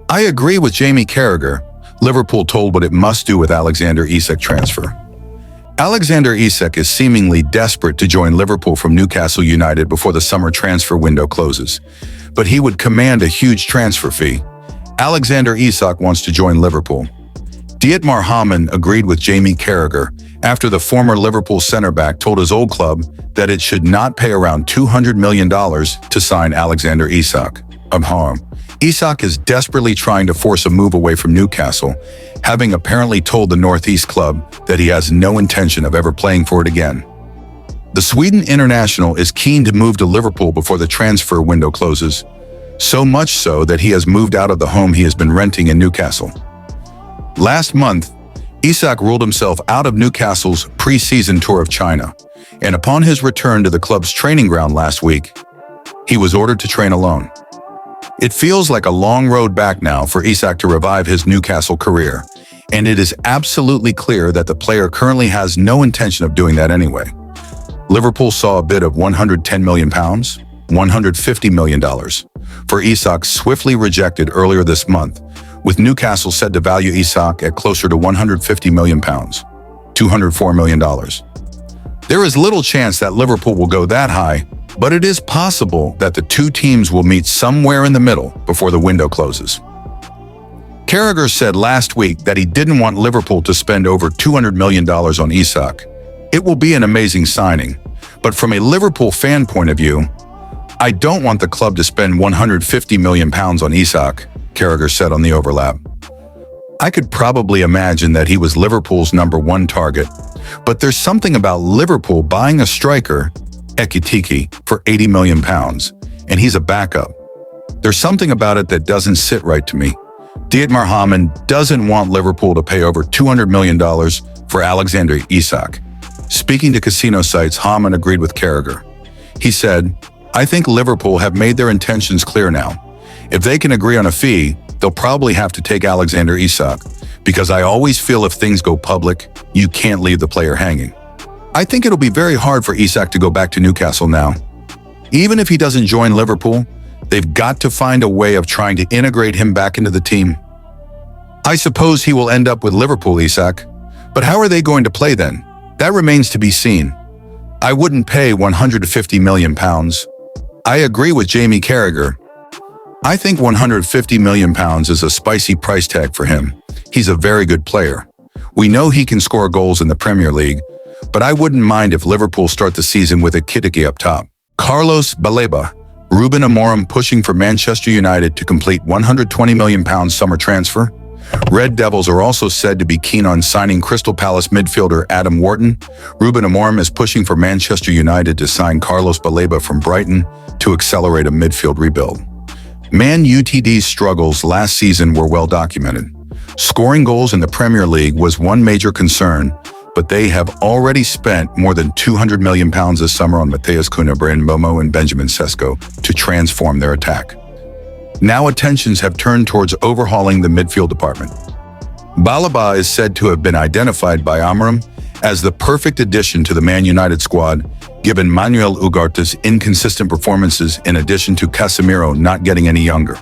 I agree with Jamie Carragher. Liverpool told what it must do with Alexander Isak transfer. Alexander Isak is seemingly desperate to join Liverpool from Newcastle United before the summer transfer window closes, but he would command a huge transfer fee. Alexander Isak wants to join Liverpool. Dietmar Hamann agreed with Jamie Carragher after the former Liverpool centre-back told his old club that it should not pay around $200 million to sign Alexander Isak. Isak is desperately trying to force a move away from Newcastle, having apparently told the Northeast club that he has no intention of ever playing for it again. The Sweden international is keen to move to Liverpool before the transfer window closes, so much so that he has moved out of the home he has been renting in Newcastle. Last month, Isak ruled himself out of Newcastle's pre-season tour of China, and upon his return to the club's training ground last week, he was ordered to train alone. It feels like a long road back now for Isak to revive his Newcastle career, and it is absolutely clear that the player currently has no intention of doing that anyway. Liverpool saw a bid of £110 million, $150 million, for Isak swiftly rejected earlier this month, with Newcastle said to value Isak at closer to £150 million, $204 million. There is little chance that Liverpool will go that high, but it is possible that the two teams will meet somewhere in the middle before the window closes. Carragher said last week that he didn't want Liverpool to spend over $200 million on Isak. It will be an amazing signing, but from a Liverpool fan point of view, I don't want the club to spend £150 million on Isak, Carragher said on the overlap. I could probably imagine that he was Liverpool's #1 target, but there's something about Liverpool buying a striker, Ekitike, for £80 million, and he's a backup. There's something about it that doesn't sit right to me. Dietmar Hamann doesn't want Liverpool to pay over $200 million for Alexander Isak. Speaking to casino sites, Hamann agreed with Carragher. He said, "I think Liverpool have made their intentions clear now. If they can agree on a fee, they'll probably have to take Alexander Isak, because I always feel if things go public, you can't leave the player hanging. I think it'll be very hard for Isak to go back to Newcastle now. Even if he doesn't join Liverpool, they've got to find a way of trying to integrate him back into the team. I suppose he will end up with Liverpool, Isak, but how are they going to play then? That remains to be seen. I wouldn't pay £150 million. I agree with Jamie Carragher. I think £150 million is a spicy price tag for him. He's a very good player. We know he can score goals in the Premier League, but I wouldn't mind if Liverpool start the season with Ekitike up top. Carlos Baleba, Ruben Amorim pushing for Manchester United to complete £120 million summer transfer. Red Devils are also said to be keen on signing Crystal Palace midfielder Adam Wharton. Ruben Amorim is pushing for Manchester United to sign Carlos Baleba from Brighton to accelerate a midfield rebuild. Man Utd's struggles last season were well documented. Scoring goals in the Premier League was one major concern, but they have already spent more than £200 million this summer on Matheus Cunha, Bryan Mbeumo, and Benjamin Sesko to transform their attack. Now attentions have turned towards overhauling the midfield department. Baleba is said to have been identified by Amorim as the perfect addition to the Man United squad, given Manuel Ugarte's inconsistent performances in addition to Casemiro not getting any younger.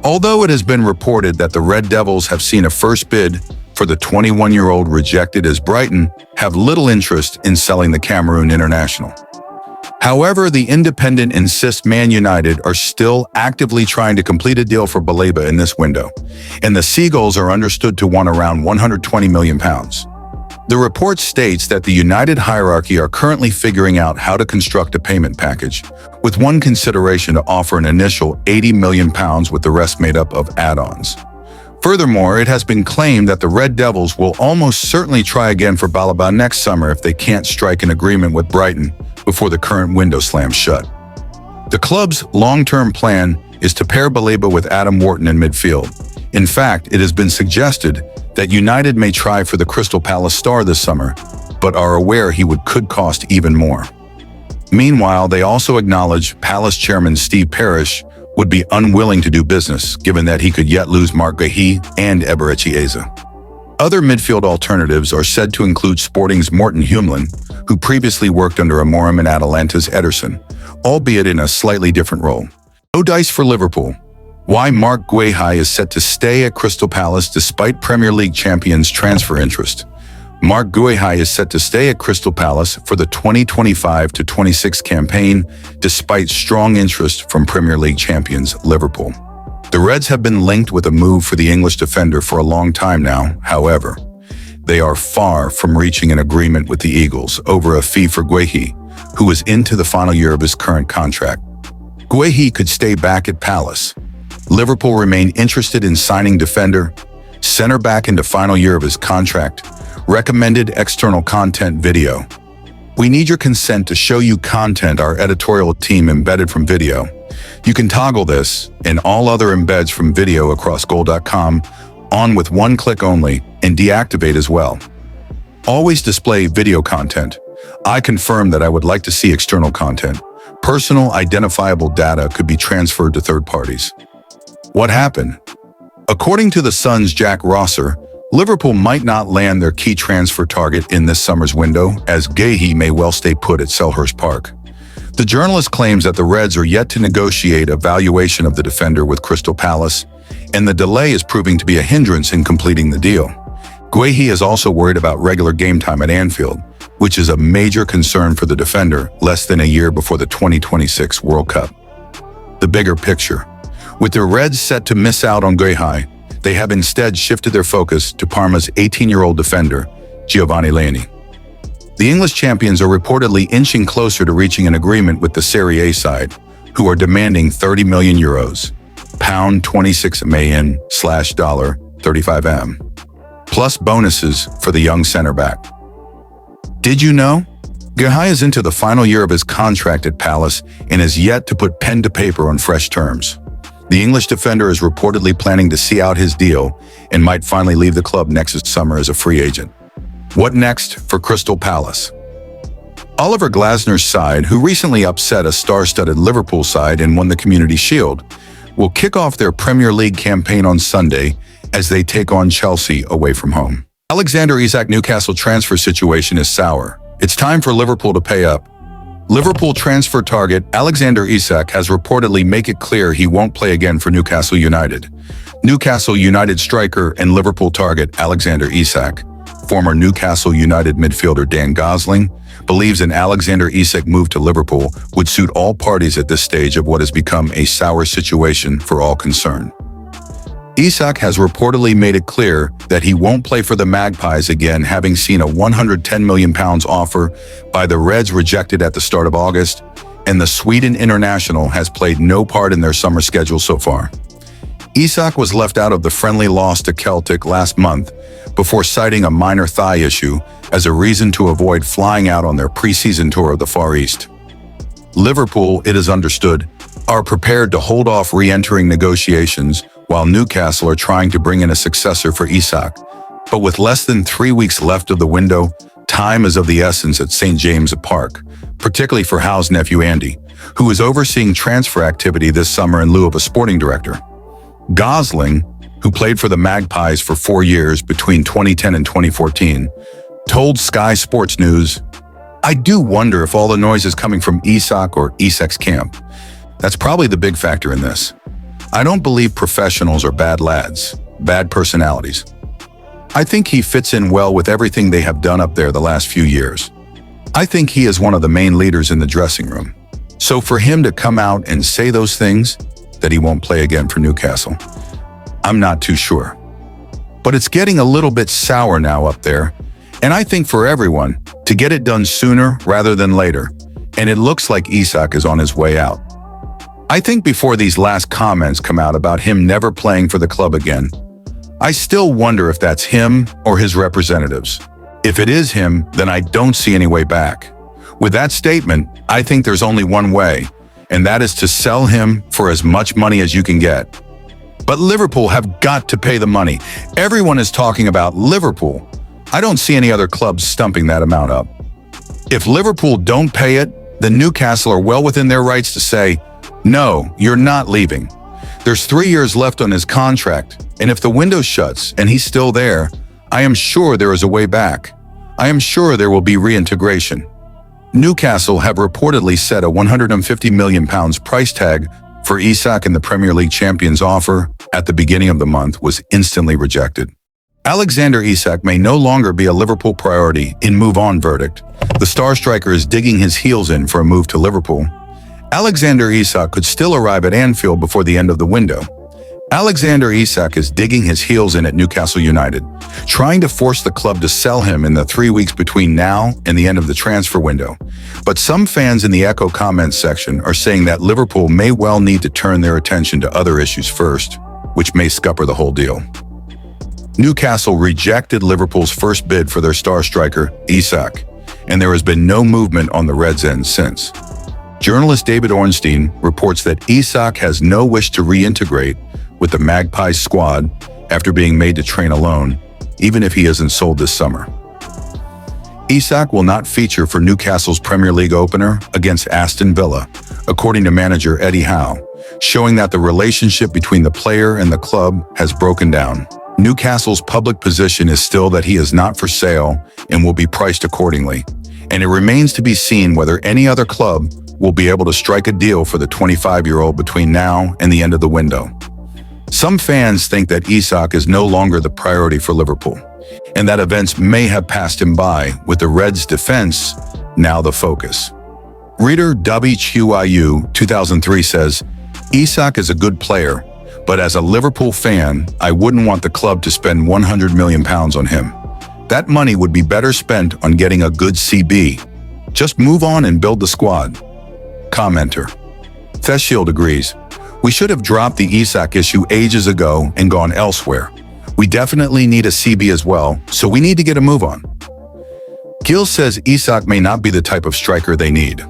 Although it has been reported that the Red Devils have seen a first bid for the 21-year-old rejected, as Brighton have little interest in selling the Cameroon international. However, the Independent insists Man United are still actively trying to complete a deal for Baleba in this window, and the Seagulls are understood to want around £120 million. The report states that the United hierarchy are currently figuring out how to construct a payment package, with one consideration to offer an initial £80 million with the rest made up of add-ons. Furthermore, it has been claimed that the Red Devils will almost certainly try again for Baleba next summer if they can't strike an agreement with Brighton before the current window slams shut. The club's long-term plan is to pair Baleba with Adam Wharton in midfield. In fact, it has been suggested that United may try for the Crystal Palace star this summer, but are aware he could cost even more. Meanwhile, they also acknowledge Palace chairman Steve Parish would be unwilling to do business, given that he could yet lose Marc Guéhi and Eberechi Eze. Other midfield alternatives are said to include Sporting's Morten Humlin, who previously worked under Amorim, and Atalanta's Ederson, albeit in a slightly different role. No dice for Liverpool. Why Marc Guéhi is set to stay at Crystal Palace despite Premier League champions' transfer interest. Marc Guéhi is set to stay at Crystal Palace for the 2025-26 campaign despite strong interest from Premier League champions Liverpool. The Reds have been linked with a move for the English defender for a long time now. However, they are far from reaching an agreement with the Eagles over a fee for Guéhi, who is into the final year of his current contract. Guéhi could stay back at Palace. Liverpool remain interested in signing defender, center-back into final year of his contract. Recommended external content video. We need your consent to show you content our editorial team embedded from video. You can toggle this and all other embeds from video across goal.com on with one click only and deactivate as well. Always display video content. I confirm that I would like to see external content. Personal identifiable data could be transferred to third parties. What happened? According to The Sun's Jack Rosser, Liverpool might not land their key transfer target in this summer's window, as Guéhi may well stay put at Selhurst Park. The journalist claims that the Reds are yet to negotiate a valuation of the defender with Crystal Palace, and the delay is proving to be a hindrance in completing the deal. Guéhi is also worried about regular game time at Anfield, which is a major concern for the defender less than a year before the 2026 World Cup. The bigger picture. With the Reds set to miss out on Guéhi, they have instead shifted their focus to Parma's 18-year-old defender, Giovanni Leoni. The English champions are reportedly inching closer to reaching an agreement with the Serie A side, who are demanding €30 million, pound 26 million / $35M, plus bonuses for the young center-back. Did you know? Guéhi is into the final year of his contract at Palace and is yet to put pen to paper on fresh terms. The English defender is reportedly planning to see out his deal and might finally leave the club next summer as a free agent. What next for Crystal Palace? Oliver Glasner's side, who recently upset a star-studded Liverpool side and won the Community Shield, will kick off their Premier League campaign on Sunday as they take on Chelsea away from home. Alexander Isak Newcastle transfer situation is sour. It's time for Liverpool to pay up. Liverpool transfer target Alexander Isak has reportedly made it clear he won't play again for Newcastle United. Newcastle United striker and Liverpool target Alexander Isak, former Newcastle United midfielder Dan Gosling, believes an Alexander Isak move to Liverpool would suit all parties at this stage of what has become a sour situation for all concerned. Isak has reportedly made it clear that he won't play for the Magpies again, having seen a £110 million offer by the Reds rejected at the start of August, and the Sweden international has played no part in their summer schedule so far. Isak was left out of the friendly loss to Celtic last month before citing a minor thigh issue as a reason to avoid flying out on their preseason tour of the Far East. Liverpool, it is understood, are prepared to hold off re-entering negotiations while Newcastle are trying to bring in a successor for Isak. But with less than 3 weeks left of the window, time is of the essence at St. James's Park, particularly for Howe's nephew Andy, who is overseeing transfer activity this summer in lieu of a sporting director. Gosling, who played for the Magpies for 4 years between 2010 and 2014, told Sky Sports News, "I do wonder if all the noise is coming from Isak or Isak's camp. That's probably the big factor in this. I don't believe professionals are bad lads, bad personalities. I think he fits in well with everything they have done up there the last few years. I think he is one of the main leaders in the dressing room. So for him to come out and say those things, that he won't play again for Newcastle, I'm not too sure. But it's getting a little bit sour now up there, and I think for everyone, to get it done sooner rather than later, and it looks like Isak is on his way out. I think before these last comments come out about him never playing for the club again, I still wonder if that's him or his representatives. If it is him, then I don't see any way back. With that statement, I think there's only one way, and that is to sell him for as much money as you can get. But Liverpool have got to pay the money. Everyone is talking about Liverpool. I don't see any other clubs stumping that amount up. If Liverpool don't pay it, then Newcastle are well within their rights to say, "No, you're not leaving." There's 3 years left on his contract, and if the window shuts and he's still there, I am sure there is a way back. I am sure there will be reintegration. Newcastle have reportedly set a £150 million price tag for Isak and the Premier League champions offer at the beginning of the month was instantly rejected. Alexander Isak may no longer be a Liverpool priority in move-on verdict. The star striker is digging his heels in for a move to Liverpool. Alexander Isak could still arrive at Anfield before the end of the window. Alexander Isak is digging his heels in at Newcastle United, trying to force the club to sell him in the 3 weeks between now and the end of the transfer window. But some fans in the Echo comments section are saying that Liverpool may well need to turn their attention to other issues first, which may scupper the whole deal. Newcastle rejected Liverpool's first bid for their star striker, Isak, and there has been no movement on the Reds' end since. Journalist David Ornstein reports that Isak has no wish to reintegrate with the Magpies squad after being made to train alone, even if he isn't sold this summer. Isak will not feature for Newcastle's Premier League opener against Aston Villa, according to manager Eddie Howe, showing that the relationship between the player and the club has broken down. Newcastle's public position is still that he is not for sale and will be priced accordingly, and it remains to be seen whether any other club will be able to strike a deal for the 25-year-old between now and the end of the window. Some fans think that Isak is no longer the priority for Liverpool, and that events may have passed him by, with the Reds' defense now the focus. Reader WQIU 2003 says, Isak is a good player, but as a Liverpool fan, I wouldn't want the club to spend £100 million on him. That money would be better spent on getting a good CB. Just move on and build the squad. Commenter. Theshield agrees. We should have dropped the Isak issue ages ago and gone elsewhere. We definitely need a CB as well, so we need to get a move on. Gil says Isak may not be the type of striker they need.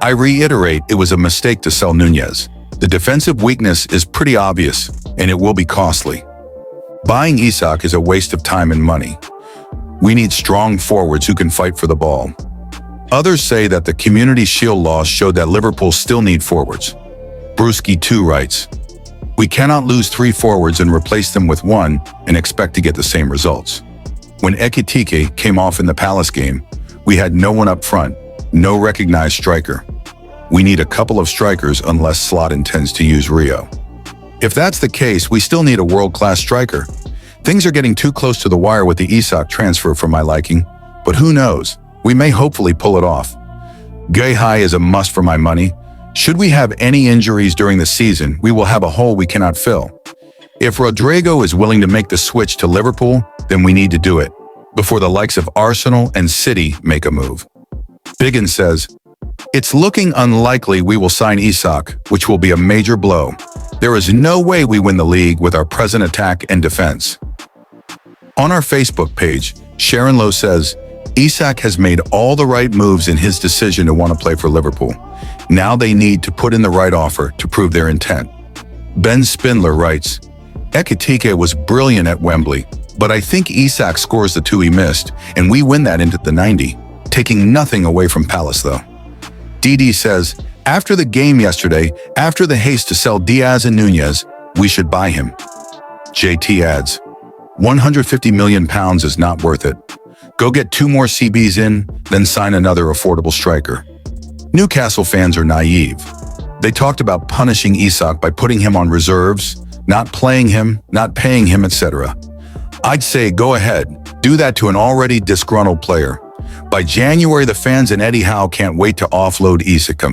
I reiterate, it was a mistake to sell Nunez. The defensive weakness is pretty obvious, and it will be costly. Buying Isak is a waste of time and money. We need strong forwards who can fight for the ball. Others say that the Community Shield loss showed that Liverpool still need forwards. Brewski too writes, we cannot lose 3 forwards and replace them with 1 and expect to get the same results. When Ekitike came off in the Palace game, we had no one up front, no recognized striker. We need a couple of strikers unless Slot intends to use Rio. If that's the case, we still need a world-class striker. Things are getting too close to the wire with the Isak transfer for my liking, but who knows? We may hopefully pull it off. Guehi is a must for my money. Should we have any injuries during the season, we will have a hole we cannot fill. If Rodrigo is willing to make the switch to Liverpool, then we need to do it, before the likes of Arsenal and City make a move. Biggin says, it's looking unlikely we will sign Isak, which will be a major blow. There is no way we win the league with our present attack and defense. On our Facebook page, Sharon Lowe says, Isak has made all the right moves in his decision to want to play for Liverpool. Now they need to put in the right offer to prove their intent. Ben Spindler writes, Ekitike was brilliant at Wembley, but I think Isak scores the 2 he missed, and we win that into the 90, taking nothing away from Palace though. DD says, after the game yesterday, after the haste to sell Diaz and Nunez, we should buy him. JT adds, £150 million is not worth it. Go get 2 more CBs in, then sign another affordable striker. Newcastle fans are naive. They talked about punishing Isak by putting him on reserves, not playing him, not paying him, etc. I'd say go ahead, do that to an already disgruntled player. By January, the fans and Eddie Howe can't wait to offload Isak.